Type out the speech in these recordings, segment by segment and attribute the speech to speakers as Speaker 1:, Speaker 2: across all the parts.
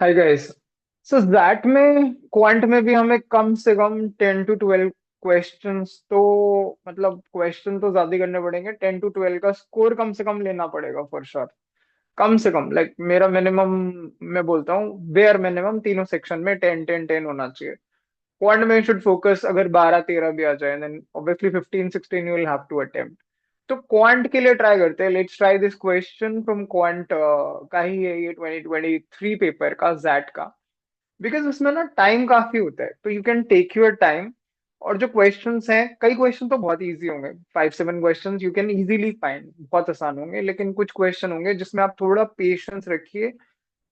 Speaker 1: Hi guys. So that में quant में भी हमें कम से कम 10 to 12 क्वेश्चंस तो मतलब क्वेश्चन तो ज्यादा ही करने पड़ेंगे। 10 to 12 का स्कोर कम से कम लेना पड़ेगा फॉर श्योर। कम से कम लाइक मेरा मिनिमम, मैं बोलता हूँ बेयर मिनिमम तीनों सेक्शन में 10 10 10 होना चाहिए। क्वांट में शुड फोकस, अगर 12 13 भी आ जाए then obviously 15 16 you will have to attempt. तो क्वांट के लिए ट्राई करते हैं। Let's try this question from quant का ही है ये 2023 पेपर का जैट का। बिकॉज उसमें ना टाइम काफी होता है तो you can take your time. और जो क्वेश्चंस हैं, कई क्वेश्चन तो बहुत इजी होंगे, 5 7 questions you can easily find, बहुत आसान होंगे। लेकिन कुछ क्वेश्चन होंगे जिसमें आप थोड़ा पेशेंस रखिए,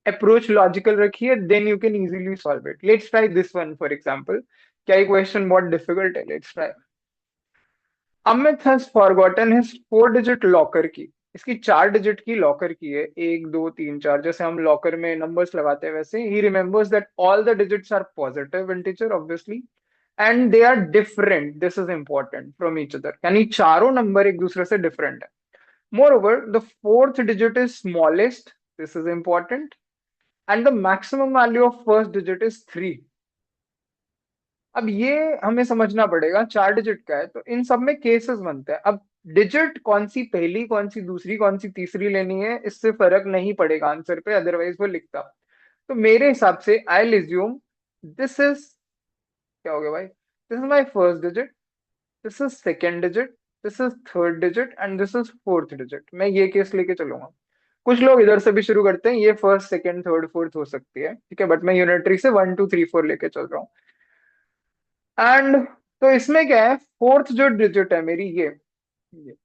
Speaker 1: अप्रोच लॉजिकल रखिए, then you can easily solve it. Let's try this one for example. क्या ये क्वेश्चन बहुत डिफिकल्ट है? Let's try. Amit has forgotten his 4 digit locker की। इसकी 4 डिजिट की लॉकर की है, 1 2 3 4, जैसे हम लॉकर में नंबर्स लगाते हैं वैसे ही remembers that all the digits are positive integer obviously and they are different, this is important, from each other. यानी चारों नंबर एक दूसरे से डिफरेंट है। Moreover the fourth digit is smallest, this is important, and the maximum value of first digit is 3। अब ये हमें समझना पड़ेगा, 4 डिजिट का है तो इन सब में केसेस बनते हैं। अब डिजिट कौन सी पहली, कौन सी दूसरी, कौन सी तीसरी लेनी है, इससे फर्क नहीं पड़ेगा आंसर पे, अदरवाइज वो लिखता। तो मेरे हिसाब से आई एज्यूम दिस इज, क्या हो गया भाई, this is my first digit, this is second digit, this is third digit and this is fourth digit. मैं ये केस लेके चलूंगा। कुछ लोग इधर से भी शुरू करते हैं, ये फर्स्ट सेकेंड थर्ड फोर्थ हो सकती है, ठीक है, बट मैं यूनिटरी से 1 2 3 4 लेके चल रहा हूँ। एंड तो इसमें क्या है, फोर्थ जो डिजिट है मेरी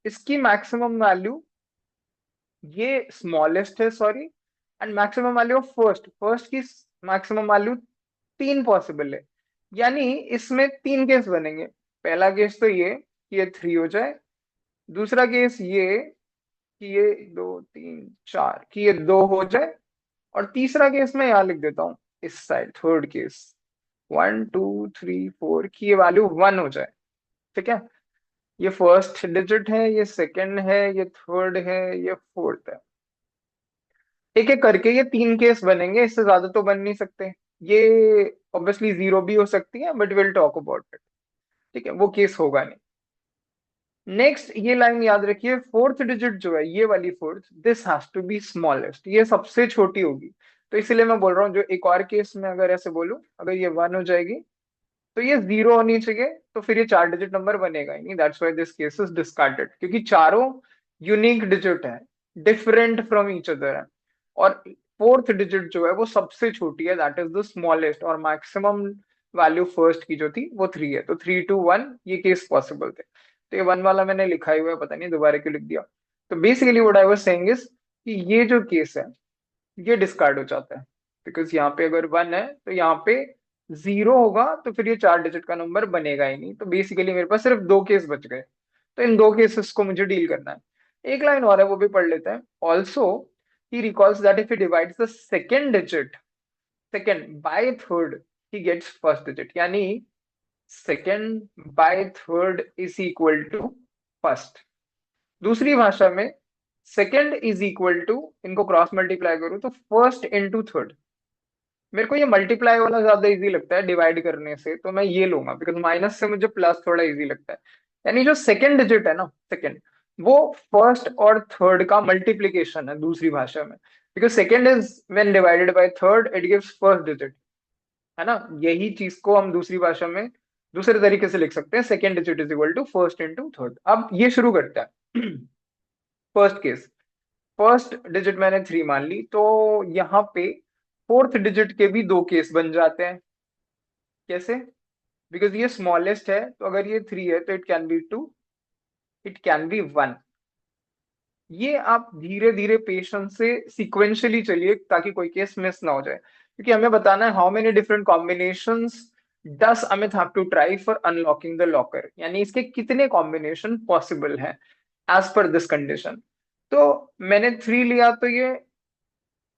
Speaker 1: इसकी मैक्सिमम वैल्यू, ये स्मॉलेस्ट है sorry, and maximum value of first, first की मैक्सिमम वैल्यू 3 पॉसिबल है। यानी इसमें 3 केस बनेंगे। पहला केस तो ये कि ये 3 हो जाए, दूसरा केस ये कि ये 2 3 4 कि ये 2 हो जाए, और तीसरा केस मैं यहाँ लिख देता हूँ इस साइड, थर्ड केस 1 2 3 4 की ये वैल्यू 1 हो जाए। ठीक है, ये फर्स्ट डिजिट है, ये सेकंड है, ये थर्ड है, ये फोर्थ है। एक एक करके ये 3 केस बनेंगे, इससे ज्यादा तो बन नहीं सकते। ये ऑब्वियसली जीरो भी हो सकती है but will talk about it. ठीक है, वो केस होगा नहीं। नेक्स्ट ये लाइन याद रखिए, फोर्थ डिजिट जो है ये वाली fourth, this has to be smallest, ये सबसे छोटी होगी। तो इसीलिए मैं बोल रहा हूँ, जो एक और केस में अगर ऐसे बोलूं, अगर ये 1 हो जाएगी तो ये 0 होनी चाहिए, तो फिर ये 4 डिजिट नंबर बनेगा ही नहीं। That's why this case is discarded, क्योंकि चारों यूनिक डिजिट है, डिफरेंट फ्रॉम ईच अदर है। और फोर्थ डिजिट जो है वो सबसे छोटी है, दैट इज द स्मॉलेस्ट, और मैक्सिमम वैल्यू फर्स्ट की जो थी वो 3 है। तो 3 to 1 ये केस पॉसिबल थे। तो ये 1 वाला मैंने लिखा ही हुआ है, पता नहीं दोबारा क्यों लिख दिया। तो basically what I was saying is कि ये जो केस है ये डिस्कार्ड हो जाता है, बिकॉज यहाँ पे अगर 1 है तो यहाँ पे 0 होगा, तो फिर ये 4 डिजिट का नंबर बनेगा ही नहीं। तो बेसिकली मेरे पास सिर्फ 2 केस बच गए। तो इन 2 केसेस को मुझे डील करना है। एक लाइन और है, वो भी पढ़ लेते हैं। Also he recalls that if he divides the second digit, second by third, he gets first digit. यानी second by third is equal to first. दूसरी भाषा में सेकेंड इज इक्वल टू, इनको क्रॉस मल्टीप्लाई करूं तो फर्स्ट इंटू थर्ड। मेरे को ये मल्टीप्लाई वाला ज्यादा इजी लगता है डिवाइड करने से, तो मैं ये लूंगा, बिकॉज माइनस से मुझे प्लस थोड़ा इजी लगता है। यानी जो सेकेंड डिजिट है ना, सेकेंड, वो फर्स्ट और थर्ड का मल्टीप्लीकेशन है दूसरी भाषा में। Because second is when divided by third it gives first digit, है ना। यही चीज को हम दूसरी भाषा में दूसरे तरीके से लिख सकते हैं, second digit is equal to first into third. अब ये शुरू करते हैं। फर्स्ट केस, फर्स्ट डिजिट मैंने 3 मान ली, तो यहाँ पे फोर्थ डिजिट के भी 2 केस बन जाते हैं। कैसे? बिकॉज ये स्मॉलेस्ट है, तो अगर ये 3 है तो it can be 2, it can be 1। ये आप धीरे धीरे पेशेंस से सिक्वेंशियली चलिए ताकि कोई केस मिस ना हो जाए, क्योंकि हमें बताना है how many different combinations does Amit have to try for unlocking the locker, यानी इसके कितने कॉम्बिनेशन पॉसिबल हैं एज पर दिस कंडीशन। तो मैंने 3 लिया तो ये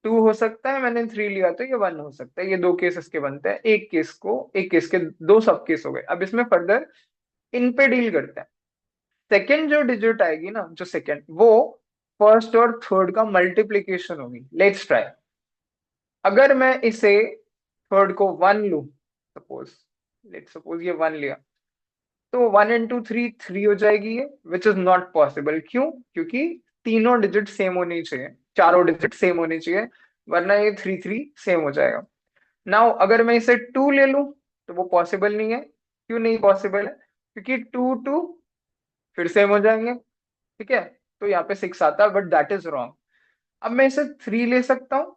Speaker 1: 2 हो सकता है, मैंने 3 लिया तो ये 1 हो सकता है। ये 2 केस के बनते हैं, एक केस के 2 सब केस हो गए। अब इसमें फर्दर इन पे डील करते हैं। सेकेंड जो डिजिट आएगी ना, जो सेकेंड, वो फर्स्ट और थर्ड का मल्टीप्लीकेशन होगी। Let's try. अगर मैं इसे थर्ड को वन लू, सपोज, लेट सपोज ये वन लिया, तो 1 into 3 3 हो जाएगी ये, विच इज नॉट पॉसिबल। क्यों? क्योंकि तीनों डिजिट सेम होनी चाहिए, चारों डिजिट सेम होनी चाहिए, वरना ये 3 3 सेम हो जाएगा। नाउ अगर मैं इसे 2 ले लूं तो वो पॉसिबल नहीं है। क्यों नहीं पॉसिबल है? क्योंकि 2 2 फिर सेम हो जाएंगे, ठीक है, तो यहाँ पे 6 आता है, बट दैट इज रॉन्ग। अब मैं इसे 3 ले सकता हूँ?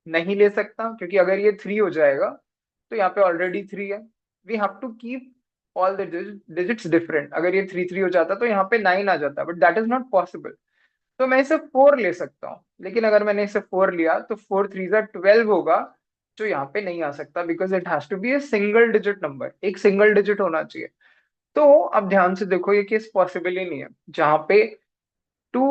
Speaker 1: नहीं ले सकता, क्योंकि अगर ये 3 हो जाएगा तो यहाँ पे ऑलरेडी 3 है। We have to keep all the digits different. अगर ये 3 3 हो जाता तो यहाँ पे 9 आ जाता, but that is not possible. तो मैं इसे 4 ले सकता हूँ, लेकिन अगर मैंने इसे 4 लिया तो 4 3 12 होगा, जो यहाँ पे नहीं आ सकता, because it has to be a single digit number, एक सिंगल डिजिट होना चाहिए। तो अब ध्यान से देखो, ये केस पॉसिबल ही नहीं है जहाँ पे 2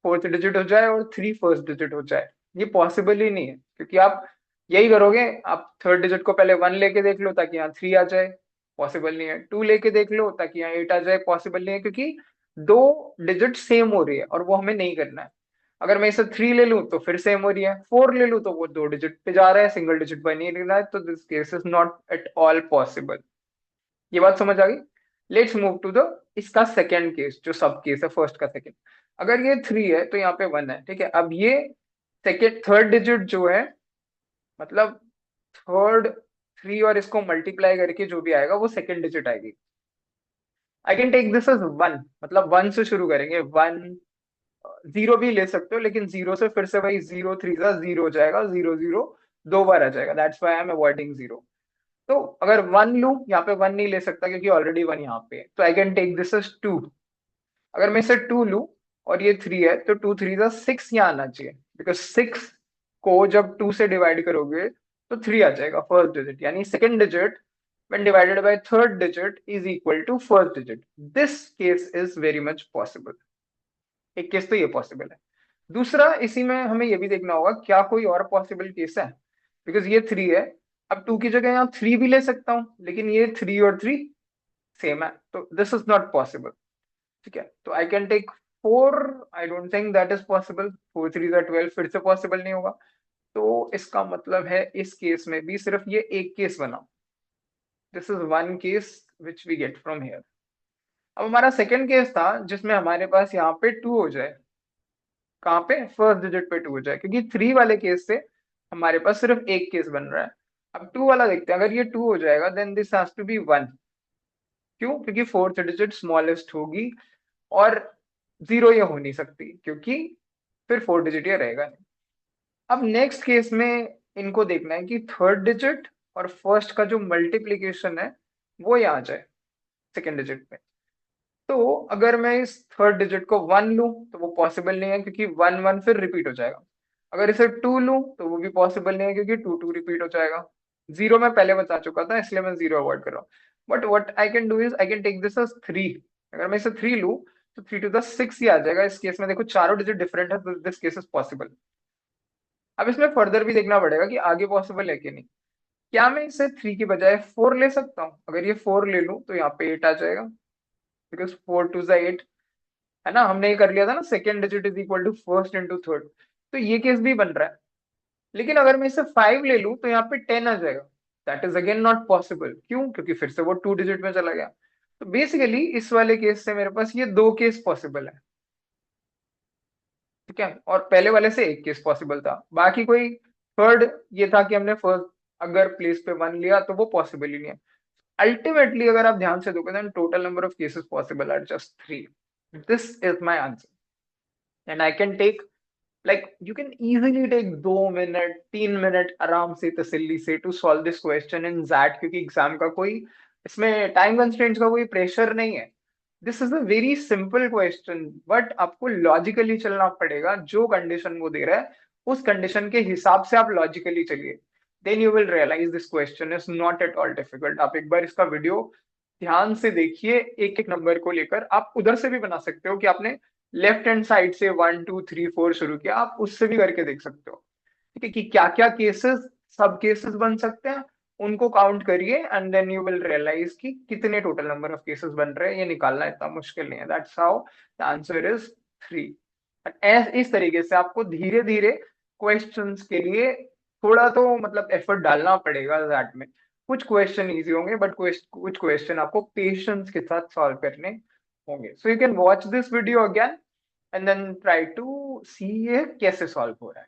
Speaker 1: फोर्थ डिजिट हो जाए और 3 फर्स्ट डिजिट हो जाए। ये पॉसिबल ही नहीं है, क्योंकि आप यही करोगे, आप थर्ड डिजिट को पहले 1 लेके देख लो ताकि यहाँ 3 आ जाए, पॉसिबल नहीं है। 2 लेके देख लो ताकि यहाँ 8 आ जाए, पॉसिबल नहीं है, क्योंकि दो डिजिट सेम हो रही है और वो हमें नहीं करना है। अगर मैं इसे 3 ले लूं तो फिर सेम हो रही है, 4 ले लूं तो वो दो डिजिट पे जा रहा है, सिंगल डिजिट पर नहीं रह रहा है, तो this case is not at all possible. ये बात समझ आ गई? लेट्स मूव टू द इसका सेकंड केस, जो सब केस है फर्स्ट का सेकंड। अगर ये 3 है तो यहाँ पे 1 है, ठीक है। अब ये सेकेंड थर्ड डिजिट जो है, मतलब थर्ड 3 और इसको मल्टीप्लाई करके जो भी आएगा वो सेकेंड डिजिट आएगी। I can take this as 1, मतलब 1 से शुरू करेंगे, 1 0 भी ले सकते हो, लेकिन 0 से फिर से वही 0 3 0 हो जाएगा, 0 0 दो बार आ जाएगा, that's why I am avoiding 0। तो अगर 1 लूं, यहाँ पे 1 नहीं ले सकता क्योंकि ऑलरेडी 1 यहाँ पे है, तो I can take this as 2। अगर मैं इसे 2 लूं और ये 3 है, तो 2 3 6 यहाँ आना चाहिए, बिकॉज 6 को जब 2 से डिवाइड करोगे तो 3 आ जाएगा फर्स्ट डिजिट, यानी second digit when divided by third digit is equal to first digit. This case is very much possible. एक केस तो ये पॉसिबल है। दूसरा, इसी में हमें ये भी देखना होगा क्या कोई और पॉसिबल केस है, बिकॉज ये 3 है। अब 2 की जगह यहाँ 3 भी ले सकता हूँ, लेकिन ये 3 और 3 सेम है, तो दिस इज नॉट पॉसिबल, ठीक है। तो I can take 4। I don't think that is possible, 4 3 12 फिर से पॉसिबल नहीं होगा। तो इसका मतलब है इस केस में भी सिर्फ ये एक केस बना। This is one case which we get from here. अब हमारा सेकेंड केस था जिसमें हमारे पास यहाँ पे 2 हो जाए, कहाँ पे? फर्स्ट डिजिट पे 2 हो जाए, क्योंकि 3 वाले केस से हमारे पास सिर्फ एक केस बन रहा है। अब 2 वाला देखते हैं, अगर ये 2 हो जाएगा then this has to be 1। क्यों? क्योंकि फोर्थ डिजिट स्मॉलेस्ट होगी, और 0 ये हो नहीं सकती, क्योंकि फिर 4 डिजिट ये रहेगा नहीं। अब नेक्स्ट केस में इनको देखना है कि थर्ड डिजिट और फर्स्ट का जो मल्टीप्लीकेशन है वो यहाँ आ जाए सेकेंड डिजिट में। तो अगर मैं इस थर्ड डिजिट को 1 लूं तो वो पॉसिबल नहीं है, क्योंकि 1 1 फिर रिपीट हो जाएगा। अगर इसे 2 लूं तो वो भी पॉसिबल नहीं है, क्योंकि 2 2 रिपीट हो जाएगा। 0 मैं पहले बता चुका था, इसलिए मैं 0 अवॉइड कर रहा हूँ। But what I can do is I can take this as 3। अगर मैं इसे 3 लूं तो 3 to the 6 ही आ जाएगा। इस केस में देखो चारों डिजिट डिफरेंट है, तो दिस केस इज पॉसिबल। अब इसमें फर्दर भी देखना पड़ेगा कि आगे पॉसिबल है कि नहीं। क्या मैं इसे 3 की बजाय 4 ले सकता हूँ? अगर ये 4 ले लूं तो यहाँ पे 8 आ जाएगा, बिकॉज 4 2 8, है ना। हमने ये कर लिया था ना, second digit is equal to first into third. तो ये केस भी बन रहा है। लेकिन अगर मैं इसे 5 ले लूं तो यहाँ पे 10 आ जाएगा, that is again not possible. क्यों? क्योंकि फिर से वो 2 डिजिट में चला गया। तो बेसिकली इस वाले केस से मेरे पास ये दो केस पॉसिबल है, ठीक है, और पहले वाले से एक केस पॉसिबल था। बाकी कोई थर्ड ये था कि हमने फर्स्ट अगर प्लेस पे 1 लिया तो वो पॉसिबल ही नहीं है। अल्टीमेटली अगर आप ध्यान से देखोगे, then total number of cases possible are just 3। This is my answer, and I can take, like you can easily take 2 minute 3 minute आराम से तसल्ली से to solve this question in that, क्योंकि एग्जाम का कोई इसमें टाइम कंस्ट्रेंट्स का कोई प्रेशर नहीं है। This is a very simple question, but आपको लॉजिकली चलना पड़ेगा। जो कंडीशन वो दे रहा है उस कंडीशन के हिसाब से आप लॉजिकली चलिए, then you will realize this question is not at all difficult. आप एक बार इसका वीडियो ध्यान से देखिए, एक एक नंबर को लेकर। आप उधर से भी बना सकते हो कि आपने लेफ्ट हैंड साइड से 1 2 3 4 शुरू किया, आप उससे भी करके देख सकते हो, ठीक है, कि क्या क्या केसेस, सब केसेस बन सकते हैं। उनको काउंट करिए and then you will realize कि कितने टोटल नंबर ऑफ केसेस बन रहे हैं। ये निकालना इतना मुश्किल नहीं है, that's how the answer is 3। इस तरीके से आपको धीरे धीरे क्वेश्चंस के लिए थोड़ा तो मतलब एफर्ट डालना पड़ेगा दैट में। कुछ क्वेश्चन इजी होंगे बट कुछ क्वेश्चन आपको पेशेंस के साथ सॉल्व करने होंगे। So you can watch this video again and then try to see ये कैसे सॉल्व हो रहा है।